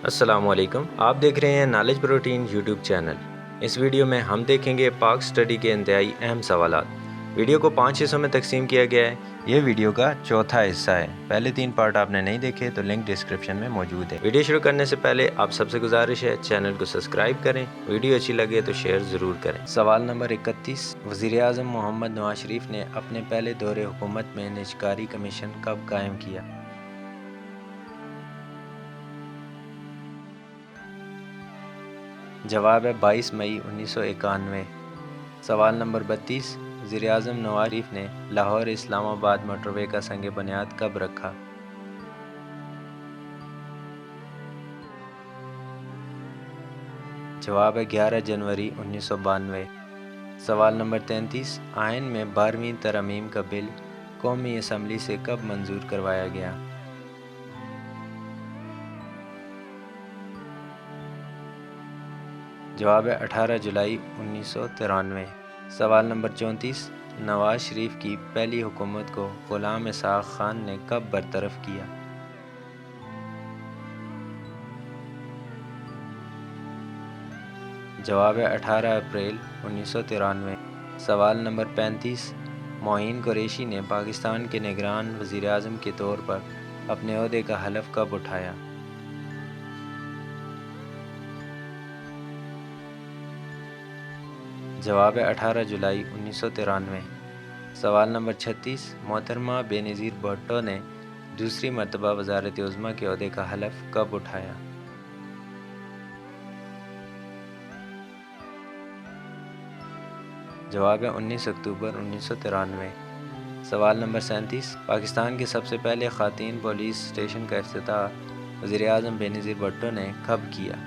السلام علیکم، آپ دیکھ رہے ہیں نالج پروٹین یوٹیوب چینل۔ اس ویڈیو میں ہم دیکھیں گے پاک سٹڈی کے انتہائی اہم سوالات۔ ویڈیو کو 5 حصوں میں تقسیم کیا گیا ہے۔ یہ ویڈیو کا چوتھا حصہ ہے۔ پہلے 3 پارٹ آپ نے نہیں دیکھے تو لنک ڈسکرپشن میں موجود ہے۔ ویڈیو شروع کرنے سے پہلے آپ سب سے گزارش ہے چینل کو سبسکرائب کریں، ویڈیو اچھی لگے تو شیئر ضرور کریں۔ سوال نمبر 31، وزیر اعظم محمد نواز شریف نے اپنے پہلے دور حکومت میں نجکاری کمیشن کب قائم کیا؟ جواب ہے 22 مئی 1991۔ سوال نمبر 32، وزیر اعظم نواز شریف نے لاہور اسلام آباد موٹر وے کا سنگ بنیاد کب رکھا؟ جواب ہے 11 جنوری 1992۔ سوال نمبر 33، آئین میں 12ویں ترمیم کا بل قومی اسمبلی سے کب منظور کروایا گیا؟ جواب ہے 18 جولائی 1993۔ سوال نمبر 34، نواز شریف کی پہلی حکومت کو غلام اسحاق خان نے کب برطرف کیا؟ جواب ہے 18 اپریل 1993۔ سوال نمبر 35، معین قریشی نے پاکستان کے نگران وزیر اعظم کے طور پر اپنے عہدے کا حلف کب اٹھایا؟ جواب ہے 18 جولائی 1993۔ سوال نمبر 36، محترمہ بے نظیر بھٹو نے دوسری مرتبہ وزارت عظمیٰ کے عہدے کا حلف کب اٹھایا؟ جواب ہے 19 اکتوبر 1993۔ سوال نمبر 37، پاکستان کے سب سے پہلے خواتین پولیس اسٹیشن کا افتتاح وزیر اعظم بے نظیر بھٹو نے کب کیا؟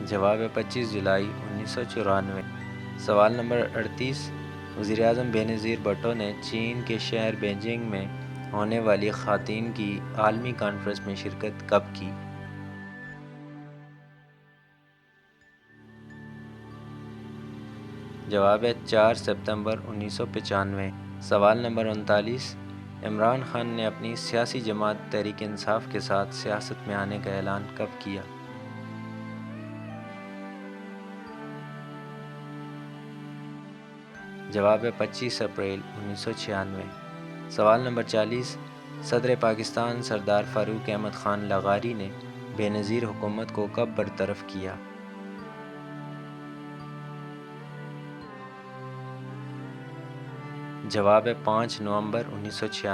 جواب ہے 25 جولائی 1994۔ سوال نمبر 38، وزیر اعظم بے نظیر بھٹو نے چین کے شہر بیجنگ میں ہونے والی خواتین کی عالمی کانفرنس میں شرکت کب کی؟ جواب ہے 4 ستمبر 1995۔ سوال نمبر 39، عمران خان نے اپنی سیاسی جماعت تحریک انصاف کے ساتھ سیاست میں آنے کا اعلان کب کیا؟ جواب ہے 25 اپریل 1996۔ سوال نمبر 40، صدر پاکستان سردار فاروق احمد خان لاغاری نے بے نظیر حکومت کو کب برطرف کیا؟ جواب ہے 5 نومبر 1996۔